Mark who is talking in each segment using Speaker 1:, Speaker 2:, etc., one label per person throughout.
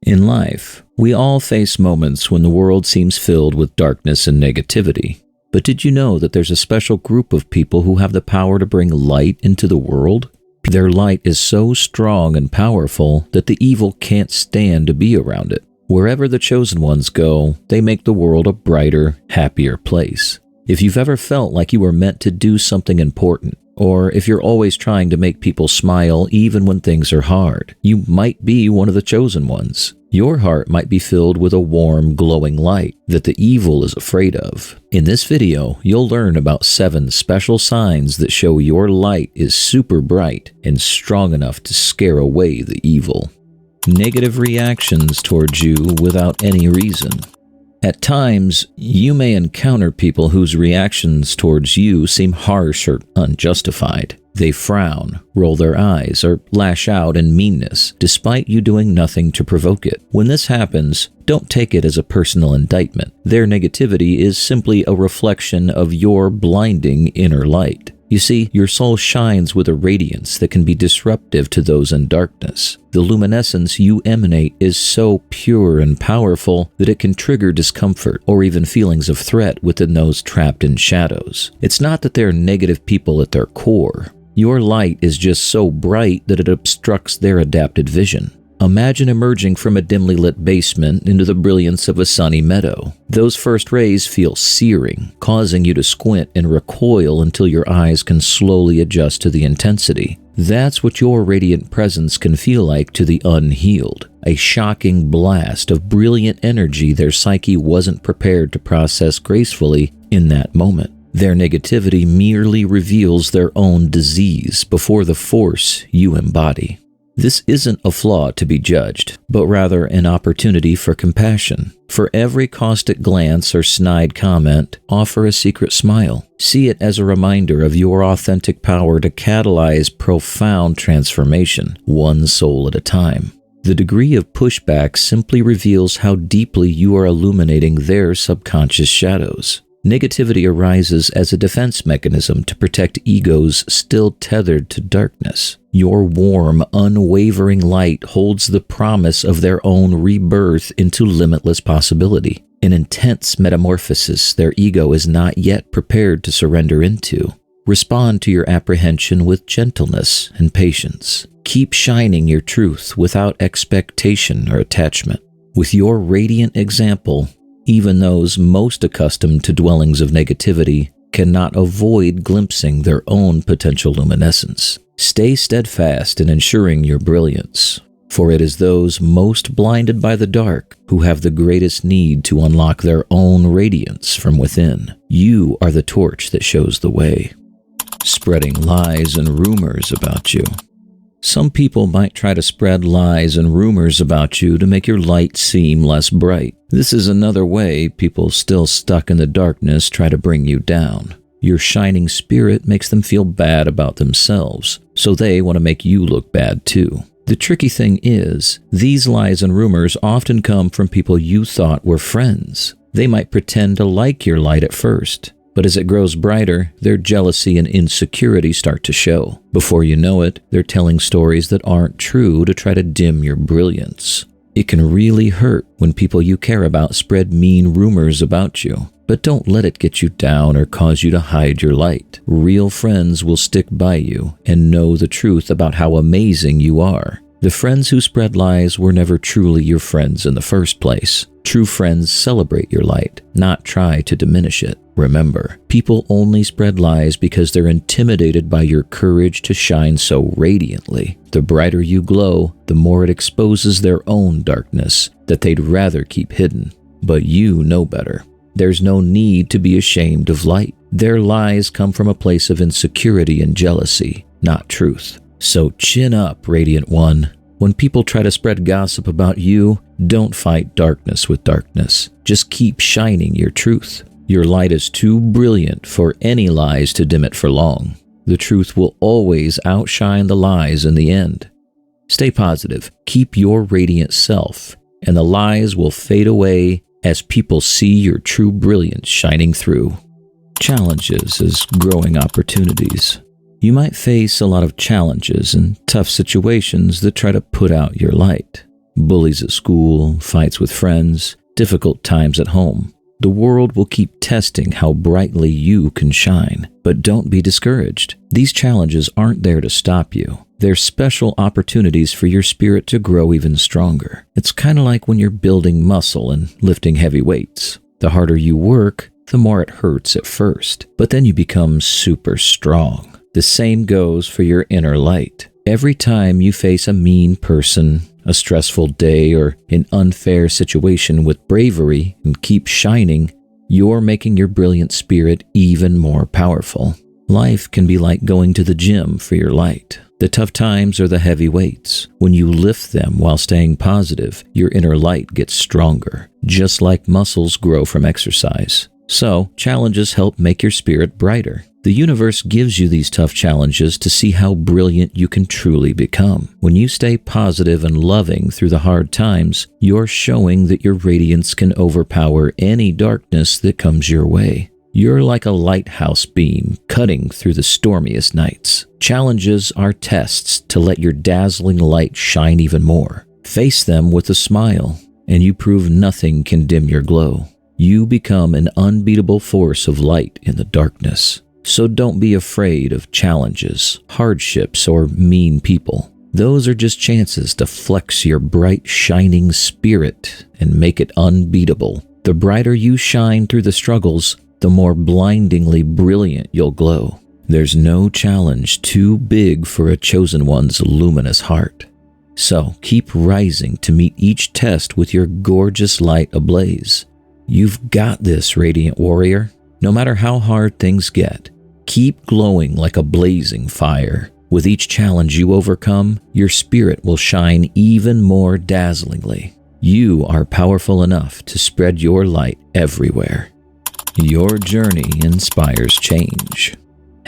Speaker 1: In life, we all face moments when the world seems filled with darkness and negativity. But did you know that there's a special group of people who have the power to bring light into the world? Their light is so strong and powerful that the evil can't stand to be around it. Wherever the chosen ones go, they make the world a brighter, happier place. If you've ever felt like you were meant to do something important, or if you're always trying to make people smile even when things are hard, you might be one of the chosen ones. Your heart might be filled with a warm, glowing light that the evil is afraid of. In this video, you'll learn about 7 special signs that show your light is super bright and strong enough to scare away the evil. Negative reactions towards you without any reason. At times, you may encounter people whose reactions towards you seem harsh or unjustified. They frown, roll their eyes, or lash out in meanness, despite you doing nothing to provoke it. When this happens, don't take it as a personal indictment. Their negativity is simply a reflection of your blinding inner light. You see, your soul shines with a radiance that can be disruptive to those in darkness. The luminescence you emanate is so pure and powerful that it can trigger discomfort or even feelings of threat within those trapped in shadows. It's not that they're negative people at their core. Your light is just so bright that it obstructs their adapted vision. Imagine emerging from a dimly lit basement into the brilliance of a sunny meadow. Those first rays feel searing, causing you to squint and recoil until your eyes can slowly adjust to the intensity. That's what your radiant presence can feel like to the unhealed. A shocking blast of brilliant energy their psyche wasn't prepared to process gracefully in that moment. Their negativity merely reveals their own disease before the force you embody. This isn't a flaw to be judged, but rather an opportunity for compassion. For every caustic glance or snide comment, offer a secret smile. See it as a reminder of your authentic power to catalyze profound transformation, one soul at a time. The degree of pushback simply reveals how deeply you are illuminating their subconscious shadows. Negativity arises as a defense mechanism to protect egos still tethered to darkness. Your warm, unwavering light holds the promise of their own rebirth into limitless possibility, an intense metamorphosis their ego is not yet prepared to surrender into. Respond to your apprehension with gentleness and patience. Keep shining your truth without expectation or attachment. With your radiant example, even those most accustomed to dwellings of negativity cannot avoid glimpsing their own potential luminescence. Stay steadfast in ensuring your brilliance, for it is those most blinded by the dark who have the greatest need to unlock their own radiance from within. You are the torch that shows the way. Spreading lies and rumors about you. Some people might try to spread lies and rumors about you to make your light seem less bright. This is another way people still stuck in the darkness try to bring you down. Your shining spirit makes them feel bad about themselves, so they want to make you look bad too. The tricky thing is, these lies and rumors often come from people you thought were friends. They might pretend to like your light at first, but as it grows brighter, their jealousy and insecurity start to show. Before you know it, they're telling stories that aren't true to try to dim your brilliance. It can really hurt when people you care about spread mean rumors about you. But don't let it get you down or cause you to hide your light. Real friends will stick by you and know the truth about how amazing you are. The friends who spread lies were never truly your friends in the first place. True friends celebrate your light, not try to diminish it. Remember, people only spread lies because they're intimidated by your courage to shine so radiantly. The brighter you glow, the more it exposes their own darkness that they'd rather keep hidden. But you know better. There's no need to be ashamed of light. Their lies come from a place of insecurity and jealousy, not truth. So chin up, Radiant One. When people try to spread gossip about you, don't fight darkness with darkness. Just keep shining your truth. Your light is too brilliant for any lies to dim it for long. The truth will always outshine the lies in the end. Stay positive, keep your radiant self, and the lies will fade away as people see your true brilliance shining through. Challenges as growing opportunities. You might face a lot of challenges and tough situations that try to put out your light. Bullies at school, fights with friends, difficult times at home. The world will keep testing how brightly you can shine. But don't be discouraged. These challenges aren't there to stop you. They're special opportunities for your spirit to grow even stronger. It's kind of like when you're building muscle and lifting heavy weights. The harder you work, the more it hurts at first. But then you become super strong. The same goes for your inner light. Every time you face a mean person, a stressful day, or an unfair situation with bravery and keep shining, you're making your brilliant spirit even more powerful. Life can be like going to the gym for your light. The tough times are the heavy weights. When you lift them while staying positive, your inner light gets stronger, just like muscles grow from exercise. So, challenges help make your spirit brighter. The universe gives you these tough challenges to see how brilliant you can truly become. When you stay positive and loving through the hard times, you're showing that your radiance can overpower any darkness that comes your way. You're like a lighthouse beam cutting through the stormiest nights. Challenges are tests to let your dazzling light shine even more. Face them with a smile, and you prove nothing can dim your glow. You become an unbeatable force of light in the darkness. So don't be afraid of challenges, hardships, or mean people. Those are just chances to flex your bright, shining spirit and make it unbeatable. The brighter you shine through the struggles, the more blindingly brilliant you'll glow. There's no challenge too big for a chosen one's luminous heart. So keep rising to meet each test with your gorgeous light ablaze. You've got this, radiant warrior. No matter how hard things get, keep glowing like a blazing fire. With each challenge you overcome, your spirit will shine even more dazzlingly. You are powerful enough to spread your light everywhere. Your journey inspires change.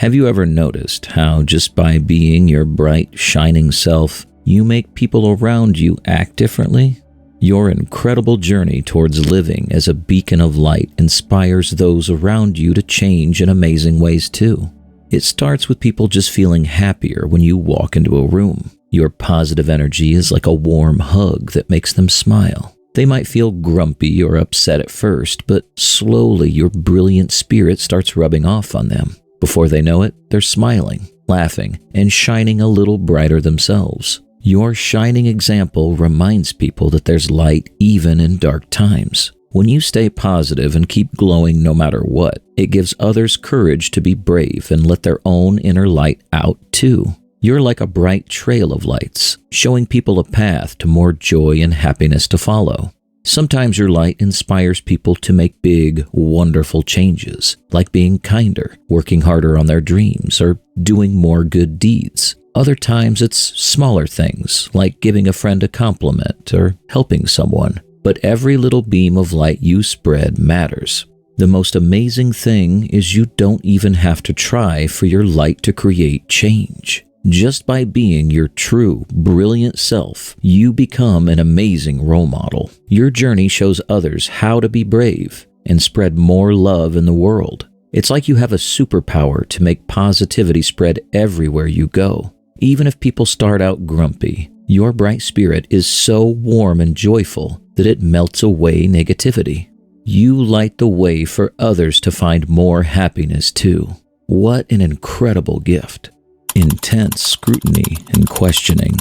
Speaker 1: Have you ever noticed how just by being your bright, shining self, you make people around you act differently? Your incredible journey towards living as a beacon of light inspires those around you to change in amazing ways too. It starts with people just feeling happier when you walk into a room. Your positive energy is like a warm hug that makes them smile. They might feel grumpy or upset at first, but slowly your brilliant spirit starts rubbing off on them. Before they know it, they're smiling, laughing, and shining a little brighter themselves. Your shining example reminds people that there's light even in dark times. When you stay positive and keep glowing no matter what, it gives others courage to be brave and let their own inner light out too. You're like a bright trail of lights, showing people a path to more joy and happiness to follow. Sometimes your light inspires people to make big, wonderful changes, like being kinder, working harder on their dreams, or doing more good deeds. Other times it's smaller things, like giving a friend a compliment or helping someone. But every little beam of light you spread matters. The most amazing thing is you don't even have to try for your light to create change. Just by being your true, brilliant self, you become an amazing role model. Your journey shows others how to be brave and spread more love in the world. It's like you have a superpower to make positivity spread everywhere you go. Even if people start out grumpy, your bright spirit is so warm and joyful that it melts away negativity. You light the way for others to find more happiness too. What an incredible gift. Intense scrutiny and questioning.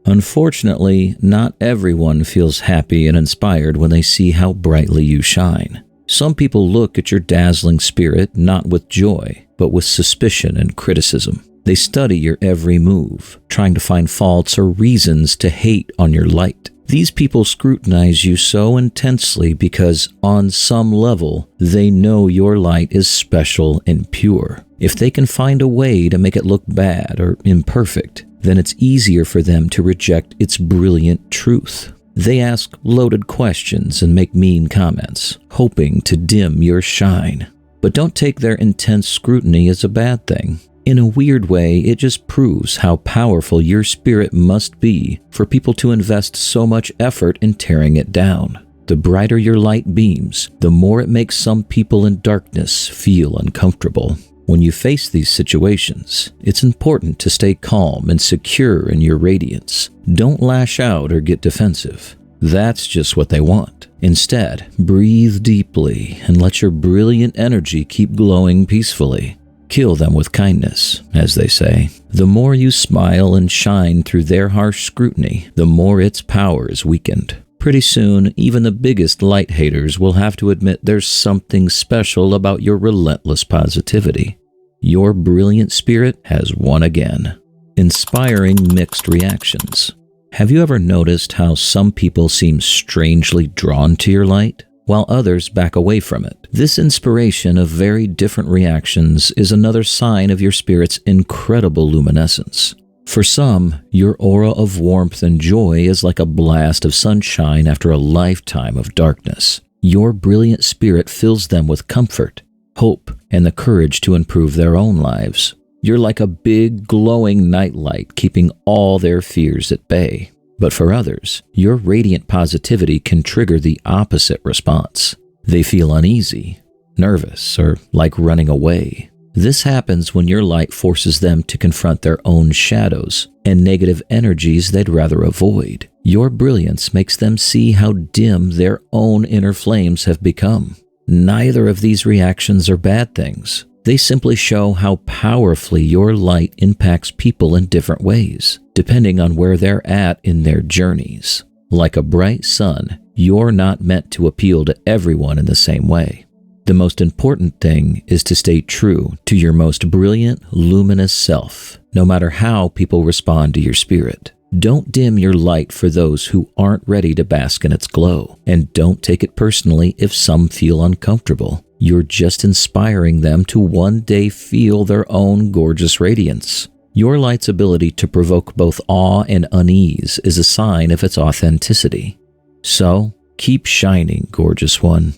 Speaker 1: Unfortunately, not everyone feels happy and inspired when they see how brightly you shine. Some people look at your dazzling spirit not with joy, but with suspicion and criticism. They study your every move, trying to find faults or reasons to hate on your light. These people scrutinize you so intensely because, on some level, they know your light is special and pure. If they can find a way to make it look bad or imperfect, then it's easier for them to reject its brilliant truth. They ask loaded questions and make mean comments, hoping to dim your shine. But don't take their intense scrutiny as a bad thing. In a weird way, it just proves how powerful your spirit must be for people to invest so much effort in tearing it down. The brighter your light beams, the more it makes some people in darkness feel uncomfortable. When you face these situations, it's important to stay calm and secure in your radiance. Don't lash out or get defensive. That's just what they want. Instead, breathe deeply and let your brilliant energy keep glowing peacefully. Kill them with kindness, as they say. The more you smile and shine through their harsh scrutiny, the more its power is weakened. Pretty soon, even the biggest light haters will have to admit there's something special about your relentless positivity. Your brilliant spirit has won again. Inspiring mixed reactions. Have you ever noticed how some people seem strangely drawn to your light, while others back away from it? This inspiration of very different reactions is another sign of your spirit's incredible luminescence. For some, your aura of warmth and joy is like a blast of sunshine after a lifetime of darkness. Your brilliant spirit fills them with comfort, hope, and the courage to improve their own lives. You're like a big, glowing nightlight keeping all their fears at bay. But for others, your radiant positivity can trigger the opposite response. They feel uneasy, nervous, or like running away. This happens when your light forces them to confront their own shadows and negative energies they'd rather avoid. Your brilliance makes them see how dim their own inner flames have become. Neither of these reactions are bad things. They simply show how powerfully your light impacts people in different ways, depending on where they're at in their journeys. Like a bright sun, you're not meant to appeal to everyone in the same way. The most important thing is to stay true to your most brilliant, luminous self, no matter how people respond to your spirit. Don't dim your light for those who aren't ready to bask in its glow, and don't take it personally if some feel uncomfortable. You're just inspiring them to one day feel their own gorgeous radiance. Your light's ability to provoke both awe and unease is a sign of its authenticity. So, keep shining, gorgeous one.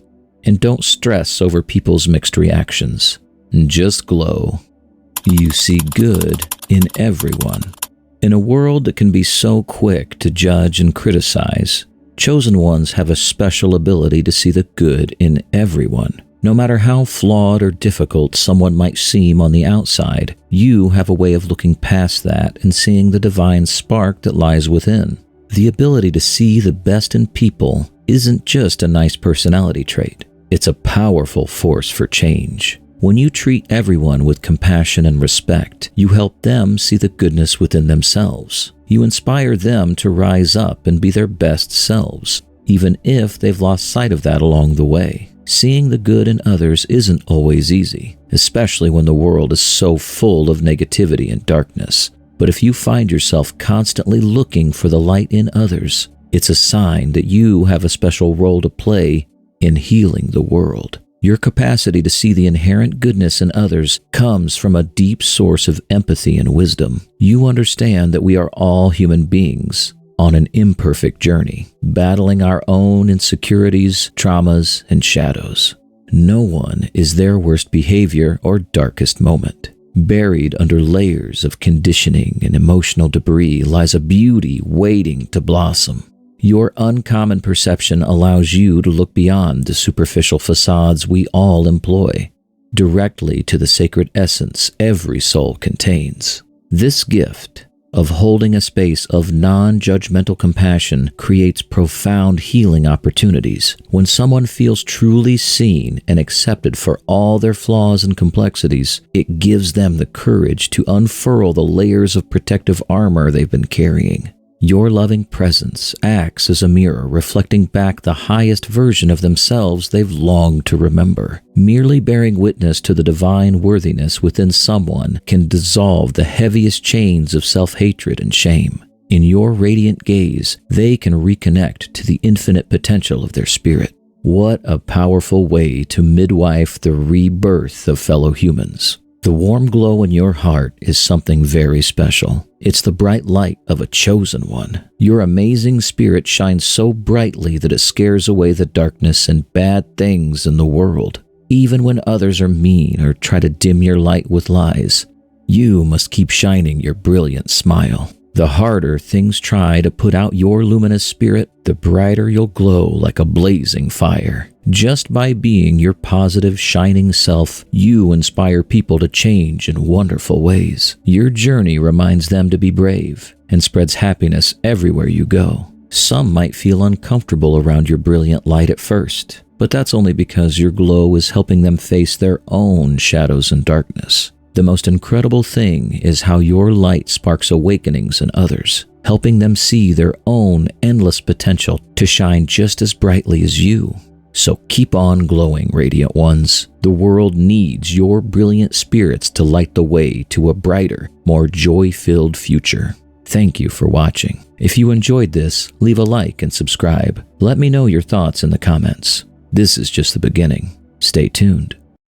Speaker 1: And don't stress over people's mixed reactions. Just glow. You see good in everyone. In a world that can be so quick to judge and criticize, chosen ones have a special ability to see the good in everyone. No matter how flawed or difficult someone might seem on the outside, you have a way of looking past that and seeing the divine spark that lies within. The ability to see the best in people isn't just a nice personality trait. It's a powerful force for change. When you treat everyone with compassion and respect, you help them see the goodness within themselves. You inspire them to rise up and be their best selves, even if they've lost sight of that along the way. Seeing the good in others isn't always easy, especially when the world is so full of negativity and darkness. But if you find yourself constantly looking for the light in others, it's a sign that you have a special role to play in healing the world. Your capacity to see the inherent goodness in others comes from a deep source of empathy and wisdom. You understand that we are all human beings on an imperfect journey, battling our own insecurities, traumas, and shadows. No one is their worst behavior or darkest moment. Buried under layers of conditioning and emotional debris lies a beauty waiting to blossom. Your uncommon perception allows you to look beyond the superficial facades we all employ, directly to the sacred essence every soul contains. This gift of holding a space of non-judgmental compassion creates profound healing opportunities. When someone feels truly seen and accepted for all their flaws and complexities, it gives them the courage to unfurl the layers of protective armor they've been carrying. Your loving presence acts as a mirror reflecting back the highest version of themselves they've longed to remember. Merely bearing witness to the divine worthiness within someone can dissolve the heaviest chains of self-hatred and shame. In your radiant gaze, they can reconnect to the infinite potential of their spirit. What a powerful way to midwife the rebirth of fellow humans. The warm glow in your heart is something very special. It's the bright light of a chosen one. Your amazing spirit shines so brightly that it scares away the darkness and bad things in the world. Even when others are mean or try to dim your light with lies, you must keep shining your brilliant smile. The harder things try to put out your luminous spirit, the brighter you'll glow like a blazing fire. Just by being your positive, shining self, you inspire people to change in wonderful ways. Your journey reminds them to be brave and spreads happiness everywhere you go. Some might feel uncomfortable around your brilliant light at first, but that's only because your glow is helping them face their own shadows and darkness. The most incredible thing is how your light sparks awakenings in others, helping them see their own endless potential to shine just as brightly as you. So keep on glowing, Radiant Ones. The world needs your brilliant spirits to light the way to a brighter, more joy-filled future. Thank you for watching. If you enjoyed this, leave a like and subscribe. Let me know your thoughts in the comments. This is just the beginning. Stay tuned.